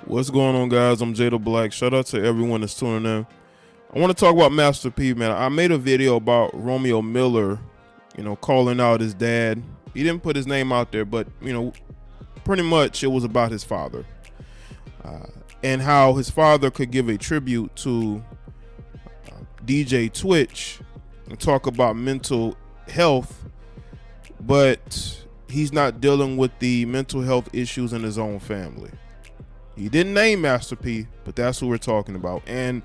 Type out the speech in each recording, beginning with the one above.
What's going on, guys? I'm Jada Black. Shout out to everyone that's tuning in. I want to talk about Master P, man. I made a video about Romeo Miller, calling out his dad. He didn't put his name out there, but, pretty much it was about his father and how his father could give a tribute to DJ Twitch and talk about mental health, but he's not dealing with the mental health issues in his own family. He didn't name Master P, but that's who we're talking about. And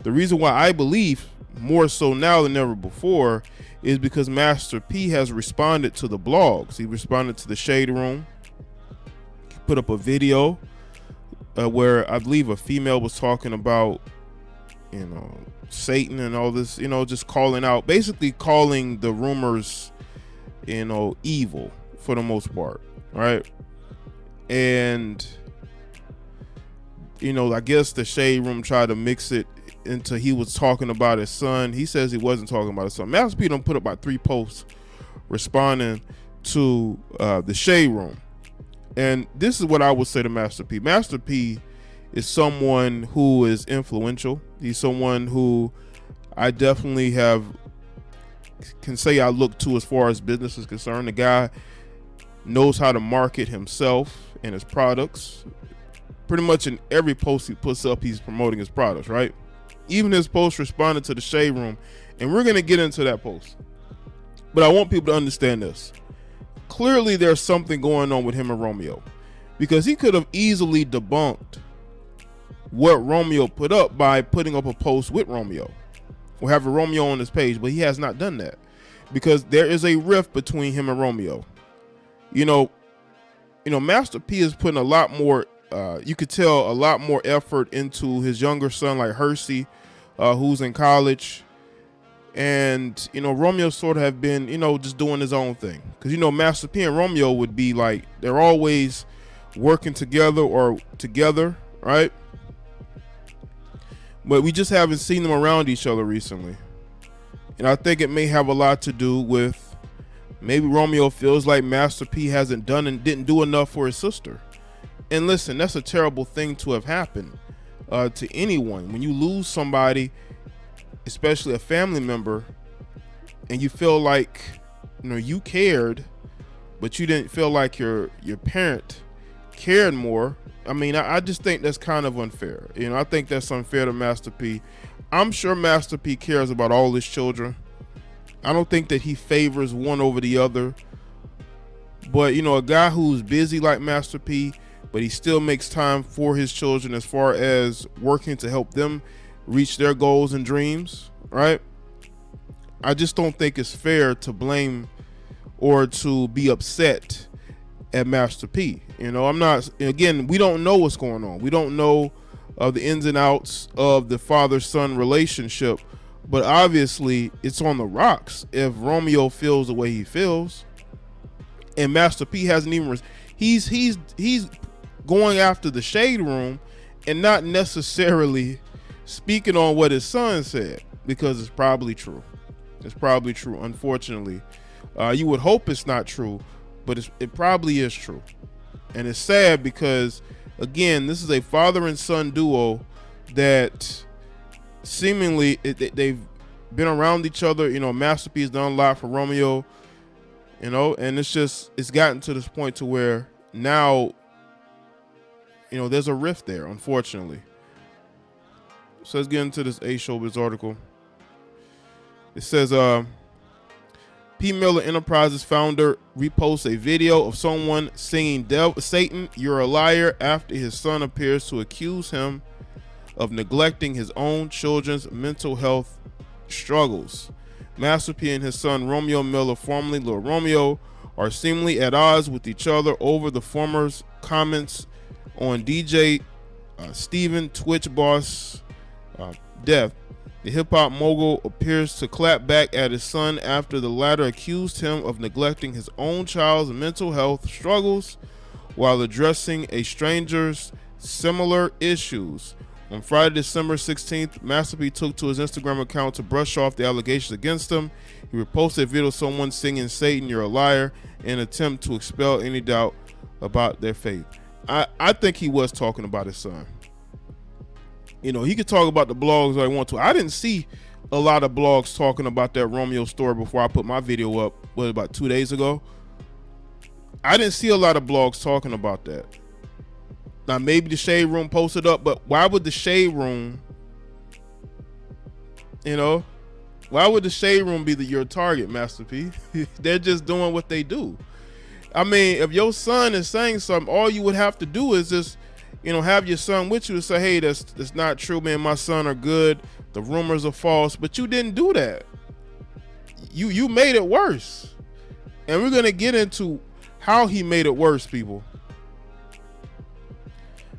the reason why I believe more so now than ever before is because Master P has responded to the blogs. He responded to the Shaderoom. He put up a video where I believe a female was talking about, Satan and all this, just calling out, basically calling the rumors, evil for the most part, right? And I guess the Shade Room tried to mix it into he was talking about his son. He says he wasn't talking about his son. Master P done put up about 3 posts responding to the Shade Room. And this is what I would say to Master P. Master P is someone who is influential. He's someone who I definitely can say I look to as far as business is concerned. The guy knows how to market himself and his products. Pretty much in every post he puts up, he's promoting his products, right? Even his post responded to the Shade Room, and we're going to get into that post. But I want people to understand this. Clearly, there's something going on with him and Romeo, because he could have easily debunked what Romeo put up by putting up a post with Romeo or having Romeo on his page, but he has not done that because there is a rift between him and Romeo. Master P is putting a lot more. You could tell a lot more effort into his younger son, like F0RCED, who's in college. And, Romeo sort of have been, just doing his own thing. Because, Master P and Romeo would be like, they're always working together or together, right? But we just haven't seen them around each other recently. And I think it may have a lot to do with maybe Romeo feels like Master P hasn't done and didn't do enough for his sister. And listen, that's a terrible thing to have happened to anyone. When you lose somebody, especially a family member, and you feel like, you cared, but you didn't feel like your parent cared more. I mean, I just think that's kind of unfair. I think that's unfair to Master P. I'm sure Master P cares about all his children. I don't think that he favors one over the other. But, a guy who's busy like Master P, but he still makes time for his children as far as working to help them reach their goals and dreams, right? I just don't think it's fair to blame or to be upset at Master P. I'm not, again, we don't know what's going on. We don't know the ins and outs of the father-son relationship, but obviously it's on the rocks if Romeo feels the way he feels. And Master P hasn't even, he's going after the Shade Room and not necessarily speaking on what his son said, because it's probably true. It's probably true, unfortunately. You would hope it's not true, but it probably is true. And it's sad because, again, this is a father and son duo that seemingly they've been around each other. Master P has done a lot for Romeo, and it's gotten to this point to where now, there's a rift there, unfortunately. So let's get into this Showbiz article. It says, P. Miller Enterprises founder reposts a video of someone singing Satan, You're a Liar, after his son appears to accuse him of neglecting his own children's mental health struggles. Master P and his son Romeo Miller, formerly Lil Romeo, are seemingly at odds with each other over the former's comments on DJ Steven Twitch boss death. The hip-hop mogul appears to clap back at his son after the latter accused him of neglecting his own child's mental health struggles while addressing a stranger's similar issues. On Friday, December 16th, Master P took to his Instagram account to brush off the allegations against him. He reposted a video of someone singing Satan, You're a Liar in an attempt to expel any doubt about their faith. I think he was talking about his son. You know, he could talk about the blogs I want to. I didn't see a lot of blogs talking about that Romeo story before I put my video up, about 2 days ago. I didn't see a lot of blogs talking about that. Now, maybe the Shade Room posted up, but why would the Shade Room, you know, why would the Shade Room be your target, Master P? They're just doing what they do. I mean, if your son is saying something, all you would have to do is just, you know, have your son with you and say, hey, that's not true, man. My son are good. The rumors are false. But you didn't do that. You made it worse. And we're going to get into how he made it worse, people.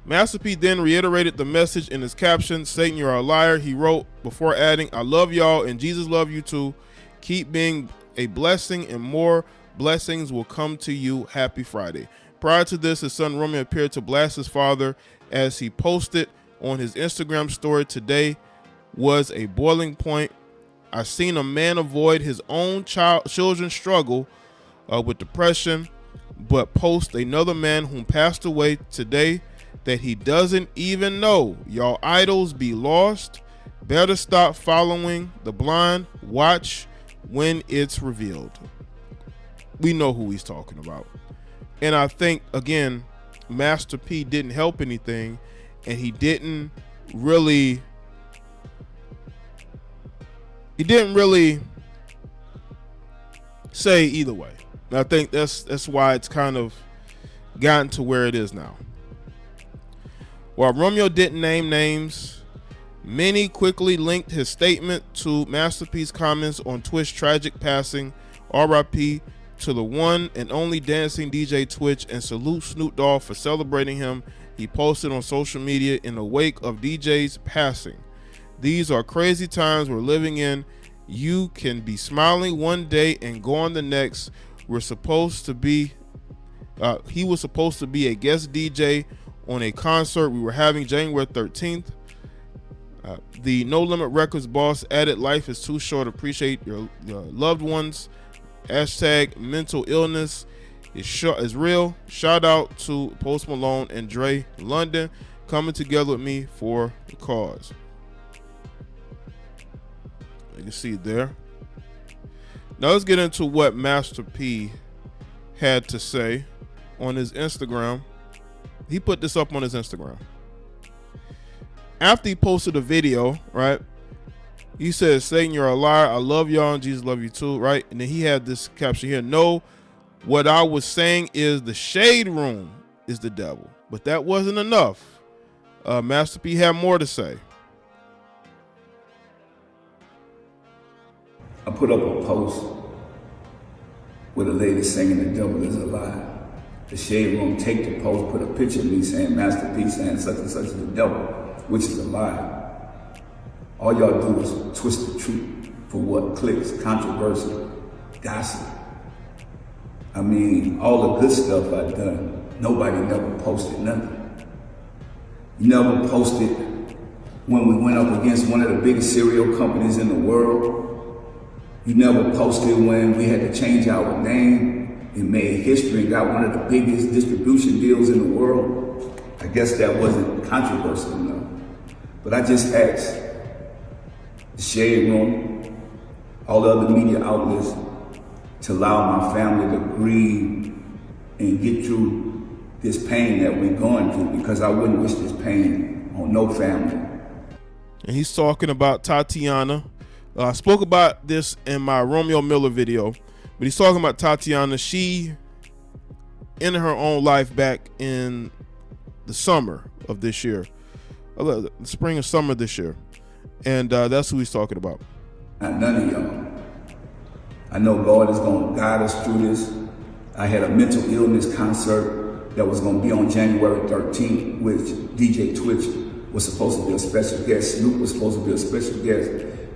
Master P then reiterated the message in his caption, Satan, you're a liar. He wrote before adding, I love y'all and Jesus love you too. Keep being a blessing and more blessings will come to you. Happy Friday. Prior to this, his son Romeo appeared to blast his father as he posted on his Instagram story. Today was a boiling point. I seen a man avoid his own children's struggle with depression, but post another man whom passed away today that he doesn't even know. Y'all idols be lost. Better stop following the blind. Watch when it's revealed. We know who he's talking about. And I think, again, Master P didn't help anything, and he didn't really say either way. And I think that's why it's kind of gotten to where it is now. While Romeo didn't name names, many quickly linked his statement to Master P's comments on Twitch tragic passing, RIP to the one and only dancing DJ Twitch, and salute Snoop Dogg for celebrating him. He posted on social media in the wake of DJ's passing. These are crazy times we're living in. You can be smiling one day and gone the next. He was supposed to be a guest DJ on a concert we were having January 13th. The No Limit Records boss added, life is too short. Appreciate your loved ones. Hashtag mental illness is real. Shout out to Post Malone and Dre London coming together with me for the cause. You can see it there. Now let's get into what Master P had to say on his Instagram. He put this up on his Instagram. After he posted a video, right? He says, Satan, you're a liar. I love y'all and Jesus love you too, right? And then he had this caption here. No, what I was saying is the Shade Room is the devil. But that wasn't enough. Master P had more to say. I put up a post with a lady singing the devil is a lie. The Shade Room take the post, put a picture of me saying Master P saying such and such is the devil, which is a lie. All y'all do is twist the truth for what clicks, controversy, gossip. I mean, all the good stuff I've done, nobody never posted nothing. You never posted when we went up against one of the biggest cereal companies in the world. You never posted when we had to change our name and made history and got one of the biggest distribution deals in the world. I guess that wasn't controversial enough. But I just asked the Shade Room, all the other media outlets, to allow my family to grieve and get through this pain that we're going through, because I wouldn't wish this pain on no family. And he's talking about Tatiana. I spoke about this in my Romeo Miller video, but he's talking about Tatiana. She ended her own life back in the summer of this year, the spring or summer this year. And that's who he's talking about. Not none of y'all. I know God is going to guide us through this. I had a mental illness concert that was going to be on January 13th, which DJ Twitch was supposed to be a special guest. Snoop was supposed to be a special guest.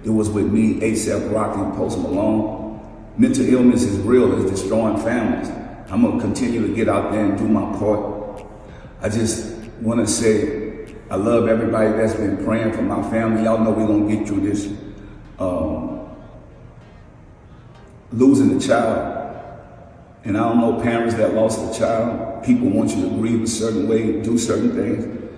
It was with me, F0RCED, and Post Malone. Mental illness is real. It's destroying families. I'm going to continue to get out there and do my part. I just want to say I love everybody that's been praying for my family. Y'all know we're going to get through this. Losing a child And I don't know, parents that lost a child, people want you to grieve a certain way, do certain things.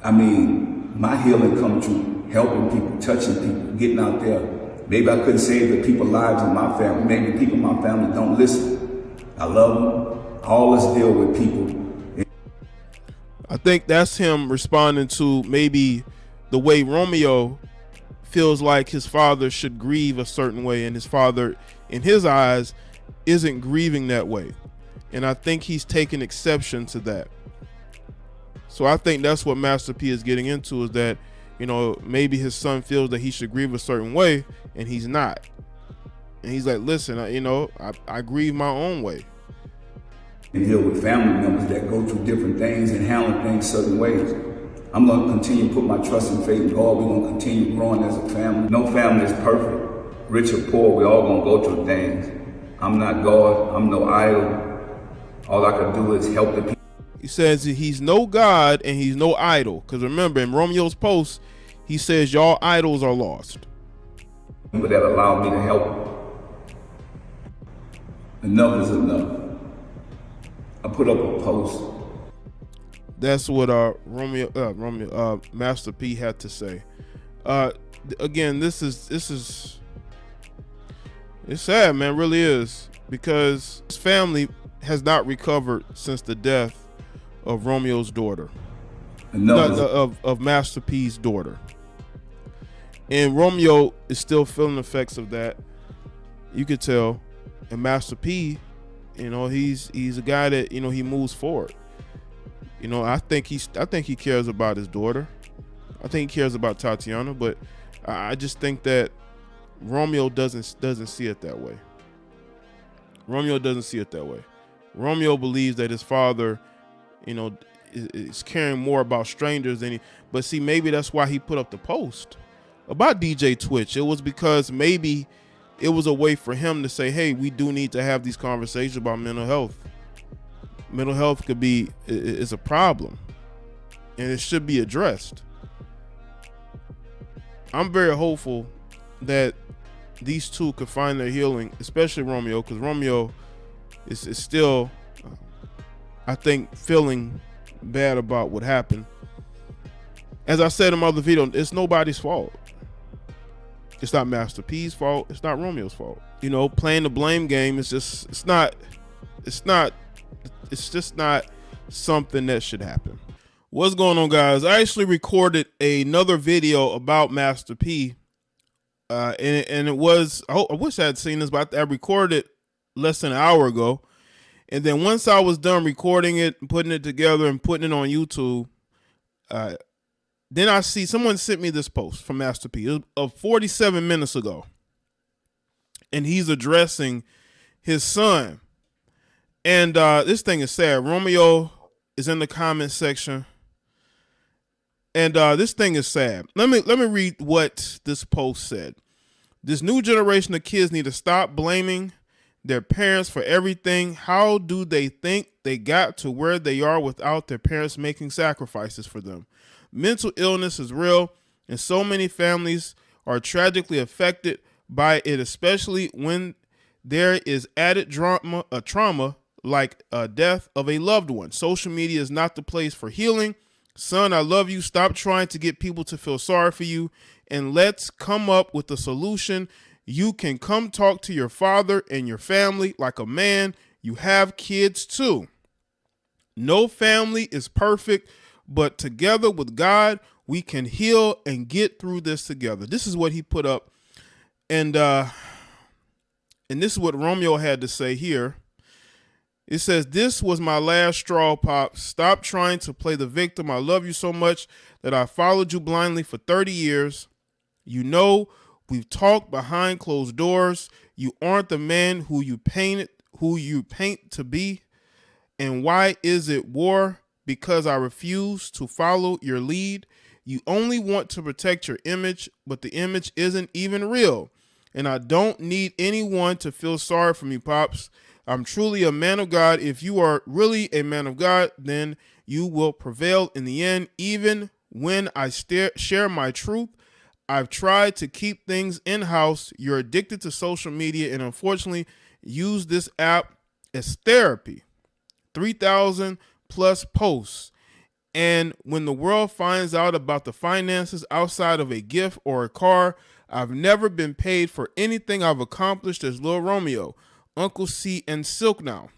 I mean, my healing comes through helping people, touching people, getting out there. Maybe I couldn't save the people's lives in my family. Maybe people in my family don't listen. I love them. I always deal with people. I think that's him responding to maybe the way Romeo feels like his father should grieve a certain way, and his father, in his eyes, isn't grieving that way. And I think he's taking exception to that. So I think that's what Master P is getting into, is that, you know, maybe his son feels that he should grieve a certain way and he's not. And he's like, listen, I grieve my own way. And deal with family members that go through different things and handle things certain ways. I'm going to continue to put my trust and faith in God. We're going to continue growing as a family. No family is perfect. Rich or poor, we all going to go through things. I'm not God. I'm no idol. All I can do is help the people. He says he's no God and he's no idol. Because remember, in Romeo's post, he says y'all idols are lost. People that allow me to help. Enough is enough. I put up a post. That's what Master P had to say. Again, this is it's sad, man. It really is, because his family has not recovered since the death of Romeo's daughter, of Master P's daughter, and Romeo is still feeling the effects of that. You could tell, and Master P, he's a guy that he moves forward. I think he cares about his daughter. I think he cares about Tatiana, but I just think that Romeo doesn't see it that way. Romeo doesn't see it that way. Romeo believes that his father, is caring more about strangers than but see, maybe that's why he put up the post about DJ Twitch. It was because maybe it was a way for him to say, hey, we do need to have these conversations about mental health. Mental health is a problem, and it should be addressed. I'm very hopeful that these two could find their healing, especially Romeo, because Romeo is still, I think, feeling bad about what happened. As I said in my other video, it's nobody's fault. It's not Master P's fault. It's not Romeo's fault. Playing the blame game is it's just not something that should happen. What's going on, guys? I actually recorded another video about Master P, and it was, I wish I had seen this, but I recorded it less than an hour ago. And then once I was done recording it and putting it together and putting it on YouTube, then I see someone sent me this post from Master P. It was of 47 minutes ago, and he's addressing his son. And this thing is sad. Romeo is in the comment section, and this thing is sad. Let me read what this post said. This new generation of kids need to stop blaming their parents for everything. How do they think they got to where they are without their parents making sacrifices for them? Mental illness is real, and so many families are tragically affected by it, especially when there is added trauma like a death of a loved one. Social media is not the place for healing. Son, I love you. Stop trying to get people to feel sorry for you, and let's come up with a solution. You can come talk to your father and your family like a man. You have kids too. No family is perfect, but together with God, we can heal and get through this together. This is what he put up. And this is what Romeo had to say here. It says, this was my last straw, Pops. Stop trying to play the victim. I love you so much that I followed you blindly for 30 years. We've talked behind closed doors. You aren't the man who you paint to be. And why is it war? Because I refuse to follow your lead. You only want to protect your image, but the image isn't even real. And I don't need anyone to feel sorry for me, Pops. I'm truly a man of God. If you are really a man of God, then you will prevail in the end. Even when I share my truth, I've tried to keep things in-house. You're addicted to social media and unfortunately use this app It's therapy. 3,000 plus posts. And when the world finds out about the finances outside of a gift or a car, I've never been paid for anything I've accomplished as Lil Romeo, Uncle C, and Silk now.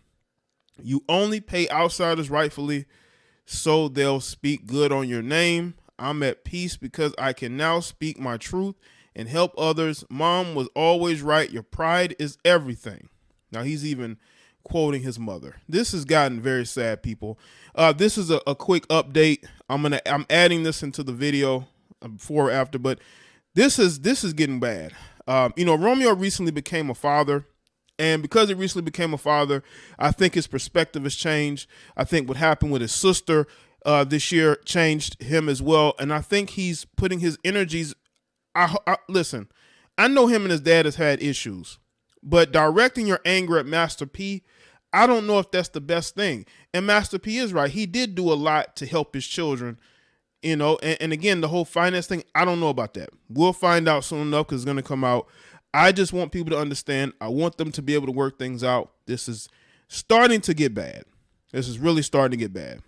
You only pay outsiders rightfully, so they'll speak good on your name. I'm at peace because I can now speak my truth and help others. Mom was always right. Your pride is everything. Now he's even quoting his mother. This has gotten very sad, people. This is a quick update. I'm adding this into the video before or after, but this is getting bad. Romeo recently became a father. And because he recently became a father, I think his perspective has changed. I think what happened with his sister this year changed him as well. And I think he's putting his energies. Listen, I know him and his dad has had issues, but directing your anger at Master P, I don't know if that's the best thing. And Master P is right. He did do a lot to help his children, and again, the whole finance thing, I don't know about that. We'll find out soon enough because it's going to come out. I just want people to understand. I want them to be able to work things out. This is starting to get bad. This is really starting to get bad.